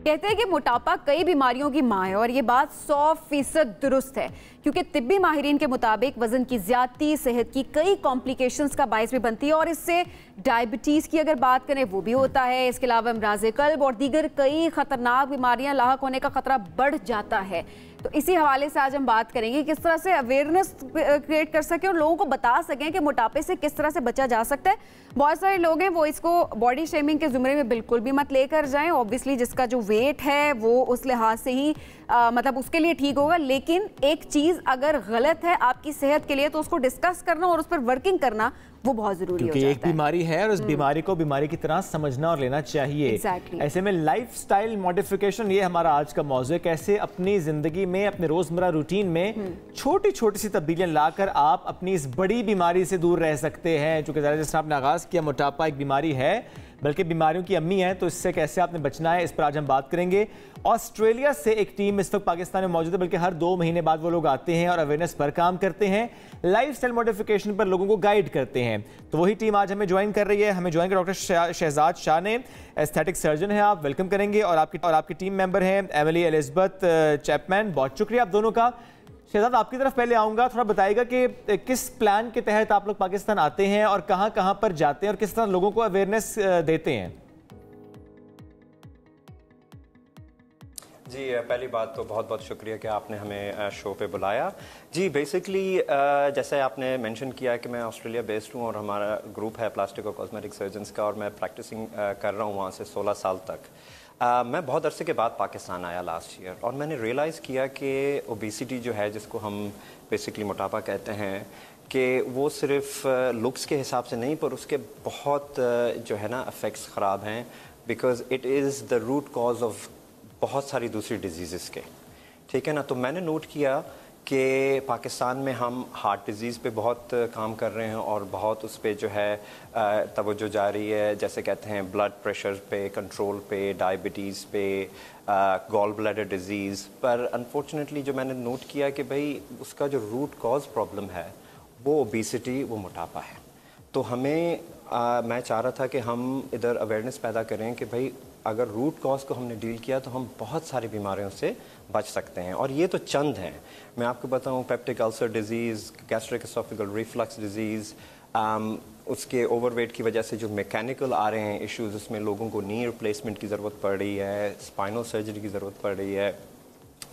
कहते हैं कि मोटापा कई बीमारियों की माँ है और ये बात 100% दुरुस्त है, क्योंकि तिब्बी माहिरीन के मुताबिक वजन की ज्यादती सेहत की कई कॉम्प्लिकेशंस का बायस भी बनती है और इससे डायबिटीज़ की अगर बात करें वो भी होता है। इसके अलावा अमराज़ क़ल्ब और दीगर कई ख़तरनाक बीमारियां लाहक होने का ख़तरा बढ़ जाता है। तो इसी हवाले से आज हम बात करेंगे किस तरह से अवेयरनेस क्रिएट कर सकें और लोगों को बता सकें कि मोटापे से किस तरह से बचा जा सकता है। बहुत सारे लोग हैं वो इसको बॉडी शेमिंग के ज़ुमरे में बिल्कुल भी मत लेकर जाएं। ऑब्वियसली जिसका जो वेट है वो उस लिहाज से ही मतलब उसके लिए ठीक होगा, लेकिन एक चीज़ अगर गलत है आपकी सेहत के लिए तो उसको डिस्कस करना और उस पर वर्किंग करना वो बहुत जरूरी हो जाता है। क्योंकि एक बीमारी है और उस बीमारी को बीमारी की तरह समझना और लेना चाहिए। ऐसे में लाइफस्टाइल मॉडिफिकेशन ये हमारा आज का मौजू है। कैसे अपनी जिंदगी में, अपने रोजमर्रा रूटीन में छोटी छोटी सी तब्दीलियां लाकर आप अपनी इस बड़ी बीमारी से दूर रह सकते हैं। चूंकि जैसे आपने आगाज किया, मोटापा एक बीमारी है, बल्कि बीमारियों की अम्मी है, तो इससे कैसे आपने बचना है इस पर आज हम बात करेंगे। ऑस्ट्रेलिया से एक टीम इस वक्त पाकिस्तान में मौजूद है, बल्कि हर 2 महीने बाद वो लोग आते हैं और अवेयरनेस पर काम करते हैं, लाइफस्टाइल मॉडिफिकेशन पर लोगों को गाइड करते हैं। तो वही टीम आज हमें ज्वाइन कर रही है। हमें ज्वाइन कर डॉक्टर शहजाद शाह ने, एस्थेटिक सर्जन है, आप वेलकम करेंगे। और आपकी टीम मेंबर हैं एमिली एलिजबेथ चैपमैन। बहुत शुक्रिया आप दोनों का। शहजाद आपकी तरफ पहले आऊँगा, थोड़ा बताइएगा कि किस प्लान के तहत आप लोग पाकिस्तान आते हैं और कहाँ कहाँ पर जाते हैं और किस तरह लोगों को अवेयरनेस देते हैं। जी, पहली बात तो बहुत बहुत शुक्रिया कि आपने हमें शो पे बुलाया। जी, बेसिकली जैसे आपने मेंशन किया कि मैं ऑस्ट्रेलिया बेस्ड हूँ और हमारा ग्रुप है प्लास्टिक और कॉस्मेटिक सर्जन्स का और मैं प्रैक्टिसिंग कर रहा हूँ वहाँ से 16 साल तक। मैं बहुत अरसे के बाद पाकिस्तान आया लास्ट ईयर और मैंने रियलाइज़ किया कि ओबेसिटी जो है, जिसको हम बेसिकली मोटापा कहते हैं, कि वो सिर्फ लुक्स के हिसाब से नहीं पर उसके बहुत जो है ना इफ़ेक्ट्स ख़राब हैं, because it is the root cause of बहुत सारी दूसरी डिजीज़ के। ठीक है ना। तो मैंने नोट किया कि पाकिस्तान में हम हार्ट डिज़ीज़ पे बहुत काम कर रहे हैं और बहुत उस पे जो है तवज्जो जा रही है। जैसे कहते हैं ब्लड प्रेशर पे कंट्रोल पे, डायबिटीज़ पे, गॉल ब्लैडर डिज़ीज़ पर। अनफॉर्चुनेटली जो मैंने नोट किया कि भाई उसका जो रूट कॉज प्रॉब्लम है वो ओबेसिटी, वो मोटापा है। तो हमें मैं चाह रहा था कि हम इधर अवेयरनेस पैदा करें कि भाई अगर रूट कॉज को हमने डील किया तो हम बहुत सारी बीमारियों से बच सकते हैं। और ये तो चंद हैं। मैं आपको बताऊं, peptic ulcer disease, gastric oesophageal reflux disease, उसके ओवरवेट की वजह से जो मैकेनिकल आ रहे हैं इश्यूज़, उसमें लोगों को नी रिप्लेसमेंट की ज़रूरत पड़ रही है, स्पाइनल सर्जरी की ज़रूरत पड़ रही है,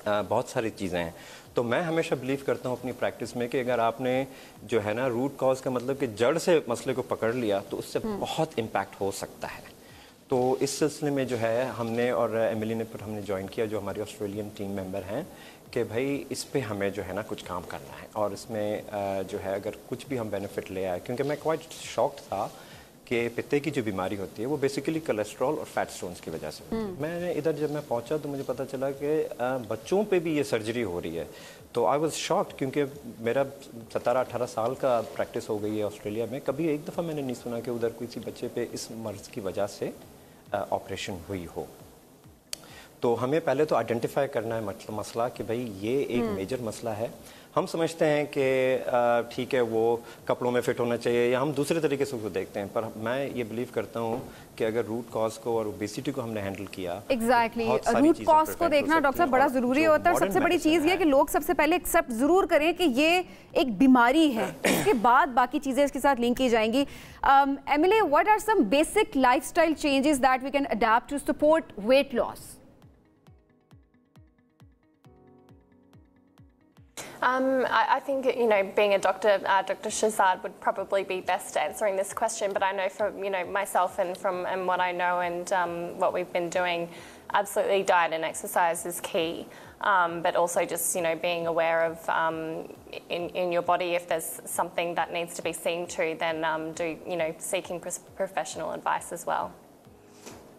बहुत सारी चीज़ें हैं। तो मैं हमेशा बिलीव करता हूँ अपनी प्रैक्टिस में कि अगर आपने जो है ना रूट कॉज का मतलब कि जड़ से मसले को पकड़ लिया तो उससे बहुत इम्पैक्ट हो सकता है। तो इस सिलसिले में जो है हमने और एमिली ने फिर हमने ज्वाइन किया, जो हमारी ऑस्ट्रेलियन टीम मेंबर हैं, कि भाई इस पे हमें जो है ना कुछ काम करना है और इसमें जो है अगर कुछ भी हम बेनिफिट ले आए। क्योंकि मैं क्वाइट शॉक्ड था कि पित्ते की जो बीमारी होती है वो बेसिकली कोलेस्ट्रॉल और फैट स्टोन्स की वजह से होती है। मैंने इधर जब मैं पहुंचा तो मुझे पता चला कि बच्चों पे भी ये सर्जरी हो रही है। तो आई वाज शॉक्ड, क्योंकि मेरा 17-18 साल का प्रैक्टिस हो गई है ऑस्ट्रेलिया में। कभी एक दफ़ा मैंने नहीं सुना कि उधर किसी बच्चे पे इस मर्ज़ की वजह से ऑपरेशन हुई हो। तो हमें पहले तो आइडेंटिफाई करना है मसला कि भाई ये एक मेजर मसला है। हम समझते हैं कि ठीक है वो कपड़ों में फिट होना चाहिए या हम दूसरे तरीके से उसको देखते हैं, पर मैं ये बिलीव करता हूँ कि अगर रूट कॉज को और ओबेसिटी को हमने हैंडल किया, एग्जैक्टली रूट कॉज को देखना डॉक्टर साहब बड़ा जरूरी होता है। और सबसे बड़ी चीज़ ये कि लोग सबसे पहले एक्सेप्ट जरूर करें कि ये एक बीमारी है, इसके बाद बाकी चीज़ें इसके साथ लिंक की जाएंगी। Emily, what are some basic lifestyle changes that we can adopt to support weight loss? I think, you know, being a doctor, Dr. Shahzad would probably be best answering this question, but I know from, you know, myself and from what I know and what we've been doing, absolutely diet and exercise is key, but also just, you know, being aware of in your body, if there's something that needs to be seen to, then seeking professional advice as well.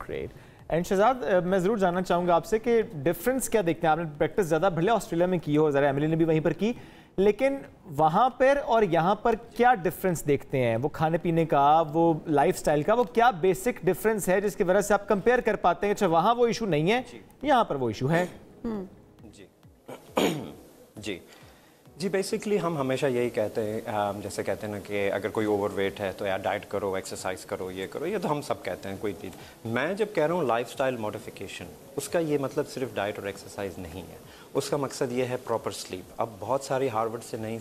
Great. And Shahzad, मैं ज़रूर जानना चाहूँगा आपसे कि difference क्या देखते हैं। आपने प्रैक्टिस ज़्यादा भले ऑस्ट्रेलिया में की हो, ज़रा एमिली ने भी वहीं पर की, लेकिन वहाँ पर और यहाँ पर क्या डिफरेंस देखते हैं? वो खाने पीने का, वो लाइफस्टाइल का, वो क्या बेसिक डिफरेंस है जिसकी वजह से आप कंपेयर कर पाते हैं? अच्छा, वहाँ वो इशू नहीं है, यहाँ पर वो इशू है। जी जी जी बेसिकली हम हमेशा यही कहते हैं, जैसे कहते हैं ना कि अगर कोई ओवर वेट है तो यार डाइट करो, एक्सरसाइज करो, ये करो, ये तो हम सब कहते हैं कोई चीज़। मैं जब कह रहा हूँ लाइफस्टाइल मॉडिफिकेशन, उसका ये मतलब सिर्फ डाइट और एक्सरसाइज नहीं है, उसका मकसद ये है प्रॉपर स्लीप। अब बहुत सारी हार्वर्ड से नई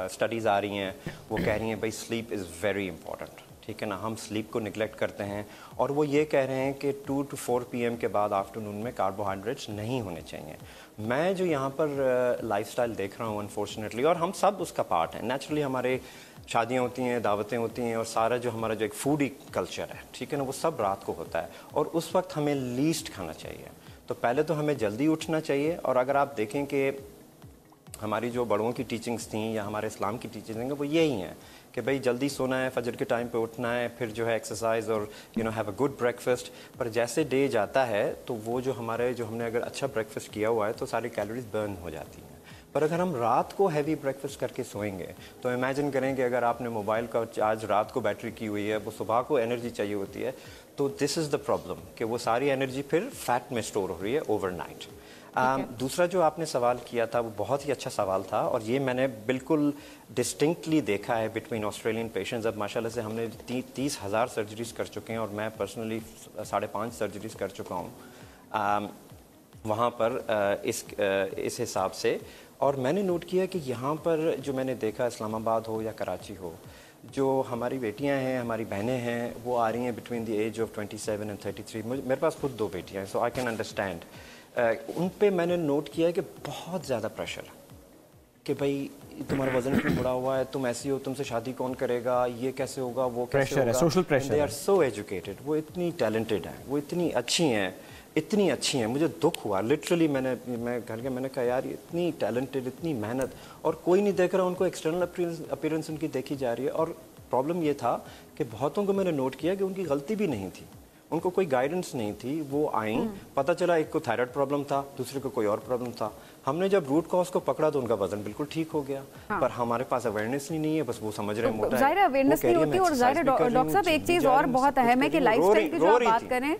स्टडीज़ आ रही हैं, वो कह रही हैं भाई स्लीप इज़ वेरी इंपॉर्टेंट, ठीक है ना। हम स्लीप को निगलेक्ट करते हैं और वो ये कह रहे हैं कि 2 to 4 PM के बाद आफ्टरनून में कार्बोहाइड्रेट्स नहीं होने चाहिए। मैं जो यहाँ पर लाइफस्टाइल देख रहा हूँ अनफॉर्चुनेटली, और हम सब उसका पार्ट हैं, नेचुरली हमारे शादियाँ होती हैं, दावतें होती हैं, और सारा जो हमारा जो एक फूडी कल्चर है, ठीक है ना, वो सब रात को होता है और उस वक्त हमें लीस्ट खाना चाहिए। तो पहले तो हमें जल्दी उठना चाहिए, और अगर आप देखें कि हमारी जो बड़ों की टीचिंग्स थी या हमारे इस्लाम की टीचिंग्स हैं वो यही हैं कि भाई जल्दी सोना है, फजर के टाइम पे उठना है, फिर जो है एक्सरसाइज और हैव अ गुड ब्रेकफास्ट। पर जैसे डे जाता है तो वो जो हमने अगर अच्छा ब्रेकफास्ट किया हुआ है तो सारी कैलोरीज बर्न हो जाती हैं। पर अगर हम रात को हैवी ब्रेकफास्ट करके सोएंगे तो इमेजिन करें कि अगर आपने मोबाइल का चार्ज रात को बैटरी की हुई है, वो सुबह को एनर्जी चाहिए होती है, तो दिस इज़ द प्रॉब्लम कि वो सारी एनर्जी फिर फैट में स्टोर हो रही है ओवरनाइट। दूसरा जो आपने सवाल किया था वो बहुत ही अच्छा सवाल था, और ये मैंने बिल्कुल डिस्टिंक्टली देखा है बिटवीन ऑस्ट्रेलियन पेशेंट्स। अब माशाल्लाह से हमने 30,000 सर्जरीज़ कर चुके हैं, और मैं पर्सनली 5.5 सर्जरीज़ कर चुका हूँ वहाँ पर इस हिसाब से। और मैंने नोट किया कि यहाँ पर जो मैंने देखा, इस्लामाबाद हो या कराची हो, जो हमारी बेटियां हैं, हमारी बहनें हैं, वो आ रही हैं between the age of 27 and 33। मेरे पास खुद 2 बेटियां हैं, सो आई कैन अंडरस्टैंड। उन पे मैंने नोट किया है कि बहुत ज़्यादा प्रेशर कि भाई तुम्हारा वजन क्यों बढ़ा हुआ है, तुम ऐसी हो, तुमसे शादी कौन करेगा, ये कैसे होगा, वो कैसे होगा। Social pressure. They are so educated, वो इतनी टैलेंटेड हैं, वो इतनी अच्छी हैं, इतनी अच्छी हैं। मुझे दुख हुआ लिटरली, मैं घर के मैंने कहा यार इतनी टैलेंटेड, इतनी मेहनत, और कोई नहीं देख रहा, उनको एक्सटर्नल अपीयरेंस उनकी देखी जा रही है। और प्रॉब्लम ये था कि बहुतों को मैंने नोट किया कि उनकी गलती भी नहीं थी, उनको कोई गाइडेंस नहीं थी। वो आई, पता चला एक को थायराइड प्रॉब्लम था, दूसरे को कोई और प्रॉब्लम था। हमने जब रूट कॉज को पकड़ा तो उनका वजन बिल्कुल ठीक हो गया। हाँ। पर हमारे पास अवेयरनेस ही नहीं है, बस वो समझ रहे हैं मोटा है। ज़ाहिर अवेयरनेस नहीं होती। और ज़ाहिर डॉक्टर साहब एक चीज़ और बहुत अहम है कि लाइफस्टाइल की जो आप बात करें,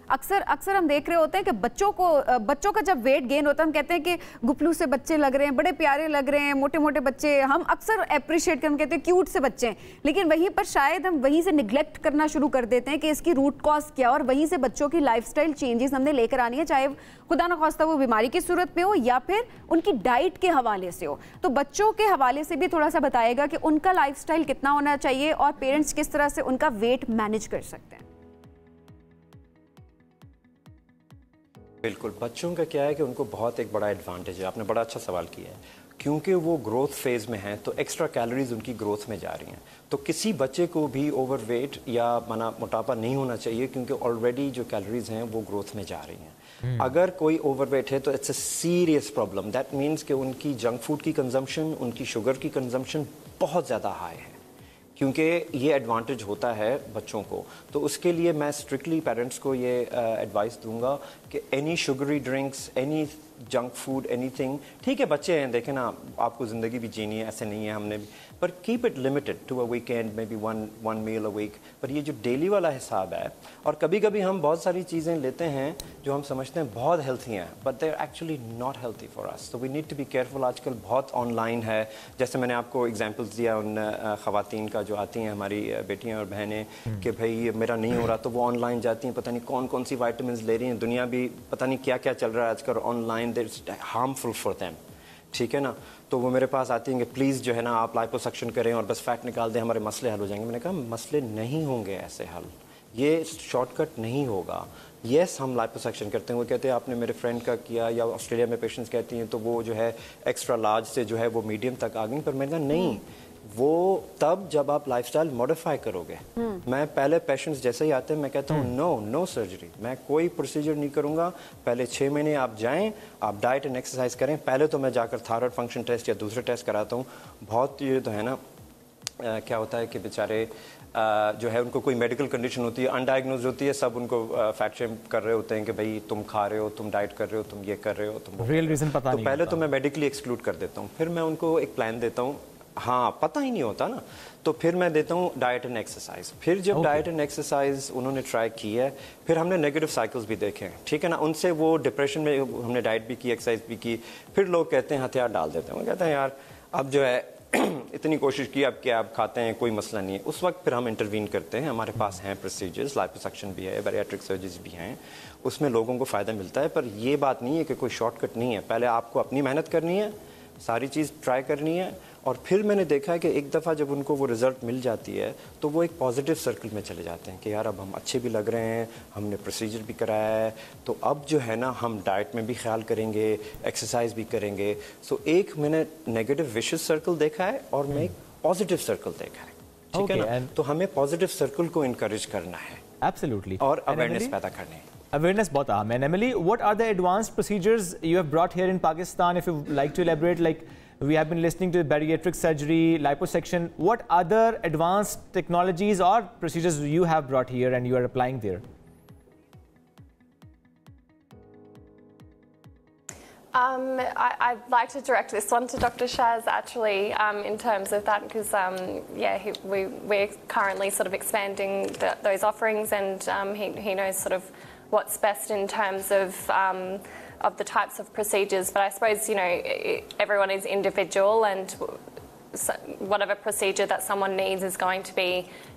अक्सर हम देख रहे होते हैं कि बच्चों का जब वेट गेन होता है, हम कहते हैं कि गुपलू से बच्चे लग रहे हैं, बड़े प्यारे लग रहे हैं, मोटे मोटे बच्चे, हम अक्सर अप्रिशिएट करते हैं, कहते हैं क्यूट से बच्चे हैं। लेकिन वहीं पर शायद हम वहीं से निगलेक्ट करना शुरू कर देते हैं कि इसकी रूट कॉज क्या, और वहीं से बच्चों की लाइफस्टाइल चेंजेस हमने लेकर आनी है, चाहे खुदा न खास्ता वो बीमारी की सूरत में हो या फिर उनकी डाइट के हवाले से हो। तो बच्चों के हवाले से भी थोड़ा सा बताएगा कि उनका लाइफस्टाइल कितना होना चाहिए और पेरेंट्स किस तरह से उनका वेट मैनेज कर सकते हैं। बिल्कुल, बच्चों का क्या है कि उनको बहुत एक बड़ा एडवांटेज है। आपने बड़ा अच्छा सवाल किया है, क्योंकि वो ग्रोथ फेज़ में हैं तो एक्स्ट्रा कैलोरीज उनकी ग्रोथ में जा रही हैं। तो किसी बच्चे को भी ओवरवेट या मोटापा नहीं होना चाहिए, क्योंकि ऑलरेडी जो कैलोरीज हैं वो ग्रोथ में जा रही हैं। अगर कोई ओवरवेट है तो it's a serious problem. That means कि उनकी जंक फूड की कंजम्पशन, उनकी शुगर की कंजम्पशन बहुत ज़्यादा हाई है, क्योंकि ये एडवांटेज होता है बच्चों को। तो उसके लिए मैं स्ट्रिक्टली पेरेंट्स को ये एडवाइस दूंगा कि any sugary drinks, any junk food, anything, ठीक है बच्चे हैं, देखें ना, आपको ज़िंदगी भी जीनी है, ऐसे नहीं है हमने भी, पर keep it limited to a weekend, maybe one meal a week. पर ये जो डेली वाला हिसाब है, और कभी कभी हम बहुत सारी चीज़ें लेते हैं जो हम समझते हैं बहुत हेल्थी हैं, but they are actually not healthy for us. तो we need to be careful. आजकल बहुत ऑनलाइन है, जैसे मैंने आपको एग्जाम्पल्स दिया उन ख़वातीन का जो आती हैं, हमारी बेटियाँ और बहनें, कि भाई मेरा नहीं हो रहा, तो वो ऑनलाइन जाती हैं, पता नहीं कौन कौन सी वाइटामिन ले रही हैं, दुनिया भी पता नहीं क्या क्या चल रहा है आजकल online, that is harmful for them, ठीक है ना। तो वो मेरे पास आती हैं कि प्लीज़ जो है ना आप लाइपोसक्शन करें और बस फैट निकाल दें, हमारे मसले हल हो जाएंगे। मैंने कहा मसले नहीं होंगे ऐसे हल, ये शॉर्टकट नहीं होगा। येस हम लाइपोसक्शन करते हैं, वो कहते हैं आपने मेरे फ्रेंड का किया, या ऑस्ट्रेलिया में पेशेंट्स कहती हैं तो वो जो है एक्स्ट्रा लार्ज से जो है वो मीडियम तक आ गई। पर मैंने कहा नहीं, वो तब जब आप लाइफस्टाइल मॉडिफाई करोगे। मैं पहले पेशेंट्स जैसे ही आते हैं मैं कहता हूँ नो सर्जरी, मैं कोई प्रोसीजर नहीं करूँगा, पहले 6 महीने आप जाएं, आप डाइट एंड एक्सरसाइज करें। पहले तो मैं जाकर थायराइड फंक्शन टेस्ट या दूसरे टेस्ट कराता हूँ। बहुत ये तो है ना, क्या होता है कि बेचारे जो है उनको कोई मेडिकल कंडीशन होती है, अनडायग्नोज होती है, सब उनको फैट शेम कर रहे होते हैं कि भाई तुम खा रहे हो, तुम डाइट कर रहे हो, तुम ये कर रहे हो, तुम रियल रीजन पता नहीं। तो पहले तो मैं मेडिकली एक्सक्लूड कर देता हूँ, फिर मैं उनको एक प्लान देता हूँ हाँ पता ही नहीं होता ना, तो फिर मैं देता हूँ डाइट एंड एक्सरसाइज। फिर जब डाइट एंड एक्सरसाइज उन्होंने ट्राई की है, फिर हमने नेगेटिव साइकिल्स भी देखे हैं, ठीक है ना, उनसे वो डिप्रेशन में, हमने डाइट भी की, एक्सरसाइज भी की, फिर लोग कहते हैं हथियार डाल देते हैं, वो कहते हैं यार अब जो है इतनी कोशिश की, अब क्या आप खाते हैं, कोई मसला नहीं है। उस वक्त फिर हम इंटरवीन करते हैं, हमारे पास हैं प्रोसीजर्स, लाइपोसक्शन भी है, बैरिएट्रिक सर्जरीज भी हैं, उसमें लोगों को फ़ायदा मिलता है। पर ये बात नहीं है कि कोई शॉर्टकट नहीं है, पहले आपको अपनी मेहनत करनी है, सारी चीज़ ट्राई करनी है, और फिर मैंने देखा है कि एक दफ़ा जब उनको वो रिज़ल्ट मिल जाती है तो वो एक पॉजिटिव सर्कल में चले जाते हैं कि यार अब हम अच्छे भी लग रहे हैं, हमने प्रोसीजर भी कराया है, तो अब जो है ना हम डाइट में भी ख्याल करेंगे, एक्सरसाइज भी करेंगे। सो एक मैंने नेगेटिव विशियस सर्कल देखा है और मैं एक पॉजिटिव सर्कल देखा है, ठीक है ना, तो हमें पॉजिटिव सर्कल को इनकरेज करना है, एब्सोल्युटली, और अवेयरनेस पैदा करनी है। Awareness बहुत अहम है। Emily, what are the advanced procedures you have brought here in Pakistan? If you like to elaborate, like we have been listening to bariatric surgery, liposuction. What other advanced technologies or procedures you have brought here and you are applying there? I'd like to direct this one to Dr. Shaz actually, in terms of that, because yeah, we're currently sort of expanding those offerings, and he knows sort of what's best in terms of the types of procedures. But I suppose, you know, everyone is individual, and whatever procedure that someone needs is going to be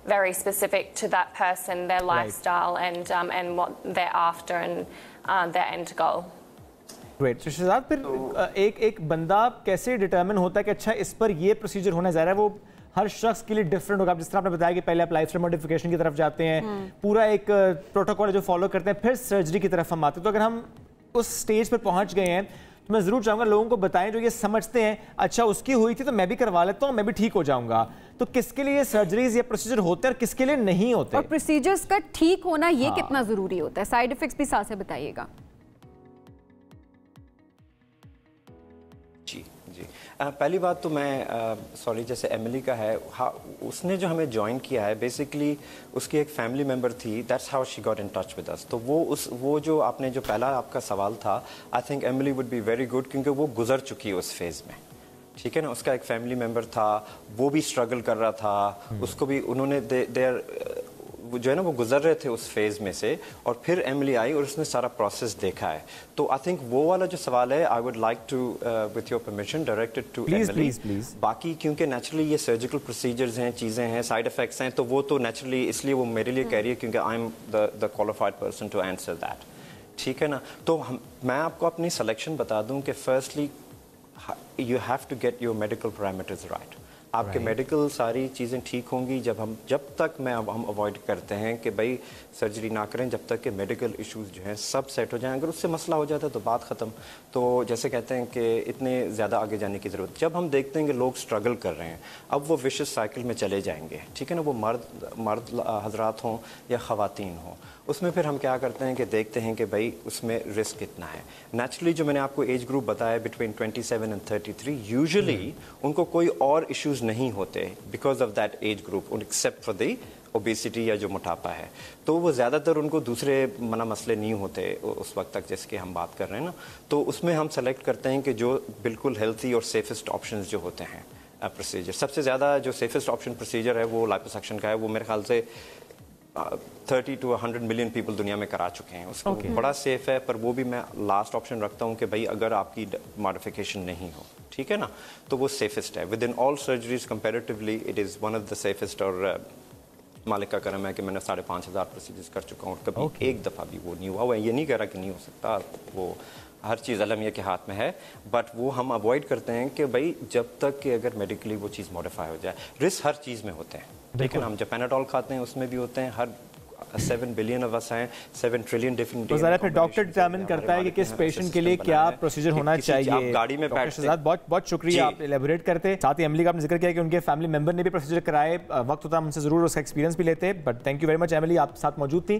very specific to that person, their lifestyle, and what they're after, and their end goal. Great. So Shahzad, फिर एक बंदा कैसे determine होता है कि अच्छा इस पर ये प्रोसीजर होना ज़ाहिर है वो हर शख्स के लिए डिफरेंट होगा। जिस तरह आपने बताया कि पहले आप लाइफस्टाइल मॉडिफिकेशन की तरफ जाते हैं, पूरा एक प्रोटोकॉल जो फॉलो करते हैं, फिर सर्जरी की तरफ हम आते हैं। तो अगर हम उस स्टेज पर पहुंच गए हैं तो मैं ज़रूर चाहूँगा लोगों को बताएं जो ये समझते हैं अच्छा उसकी हुई थी तो मैं भी करवा लेता हूँ, मैं भी ठीक हो जाऊँगा। तो किसके लिए सर्जरीज या प्रोसीजर होते हैं और किसके लिए नहीं होते, और प्रोसीजर्स का ठीक होना ये कितना ज़रूरी होता है, साइड इफेक्ट्स भी साथ से बताइएगा। जी जी, पहली बात तो मैं सॉरी जैसे एमिली का है, हाँ उसने जो हमें ज्वाइन किया है बेसिकली उसकी एक फैमिली मेम्बर थी, that's how she got in touch with us. तो वो जो आपने जो पहला आपका सवाल था, I think Emily would be very good, क्योंकि वो गुजर चुकी है उस फेज़ में, ठीक है ना। उसका एक फैमिली मेम्बर था, वो भी स्ट्रगल कर रहा था, उसको भी उन्होंने जो है ना वो गुजर रहे थे उस फेज में से, और फिर एमिली आई और उसने सारा प्रोसेस देखा है। तो आई थिंक वो वाला जो सवाल है, I would like to with your permission directed to Emily. बाकी क्योंकि नेचुरली ये सर्जिकल प्रोसीजर्स हैं, चीज़ें हैं, साइड इफेक्ट्स हैं, तो वो तो नेचुरली इसलिए वो मेरे लिए कह रही है क्योंकि I am the qualified person to answer that, ठीक है ना। तो मैं आपको अपनी सिलेक्शन बता दूं कि firstly you have to get your medical parameters right. आपके मेडिकल सारी चीज़ें ठीक होंगी जब तक हम अवॉइड करते हैं कि भाई सर्जरी ना करें जब तक कि मेडिकल इश्यूज जो हैं सब सेट हो जाएं। अगर उससे मसला हो जाता है तो बात ख़त्म। तो जैसे कहते हैं कि इतने ज़्यादा आगे जाने की ज़रूरत, जब हम देखते हैं कि लोग स्ट्रगल कर रहे हैं, अब वो विशियस साइकिल में चले जाएंगे, ठीक है ना, वो मर्द हजरात हों या ख़वातीन हों, उसमें फिर हम क्या करते हैं कि देखते हैं कि भाई उसमें रिस्क कितना है। नेचुरली जो मैंने आपको एज ग्रुप बताया बिटवीन 27 एंड 33, यूजुअली उनको कोई और इश्यूज नहीं होते because of that age group, except for the obesity या जो मोटापा है, तो वो ज़्यादातर उनको दूसरे मसले नहीं होते उस वक्त तक जैसे कि हम बात कर रहे हैं ना। तो उसमें हम सेलेक्ट करते हैं कि जो बिल्कुल हेल्थी और सेफेस्ट ऑप्शंस जो होते हैं प्रोसीजर। सबसे ज़्यादा जो सेफेस्ट ऑप्शन प्रोसीजर है वो लाइपोसक्शन का है। वो मेरे ख्याल से 30 to 100 मिलियन पीपल दुनिया में करा चुके हैं उसको। बड़ा सेफ है, पर वो भी मैं लास्ट ऑप्शन रखता हूँ कि भाई अगर आपकी मॉडिफिकेशन नहीं हो, ठीक है ना, तो वो सेफेस्ट है। With in all surgeries comparatively it is one of the safest. और मालिक का करम है कि मैंने 5,500 प्रोसीजर्स कर चुका हूँ और कभी एक दफ़ा भी वो नहीं हुआ। वो ये नहीं कह रहा कि नहीं हो सकता, वो हर चीज़ अलमिया के हाथ में है, बट वो हम अवॉइड करते हैं कि भाई जब तक कि अगर मेडिकली वो चीज़ मॉडिफाई हो जाए। रिस्क हर चीज़ में होते हैं, ठीक है ना। हम जब पैनाडोल खाते हैं उसमें भी होते हैं, हर 7 बिलियन ऑफ अस हैं, 7 ट्रिलियन डिफरेंट। तो ज़रा फिर डॉक्टर डिटरमिन करता है कि किस पेशेंट के लिए क्या प्रोसीजर होना चाहिए। आप गाड़ी में बैठते, बहुत बहुत शुक्रिया आप एलेबोरेट करते। साथ ही एमिली का आपने जिक्र किया कि उनके फैमिली मेंबर ने भी प्रोसीजर कराए, वक्त होता हम उनसे ज़रूर उसका एक्सपीरियंस भी लेते, but thank you very much Emily, आप साथ मौजूद थी।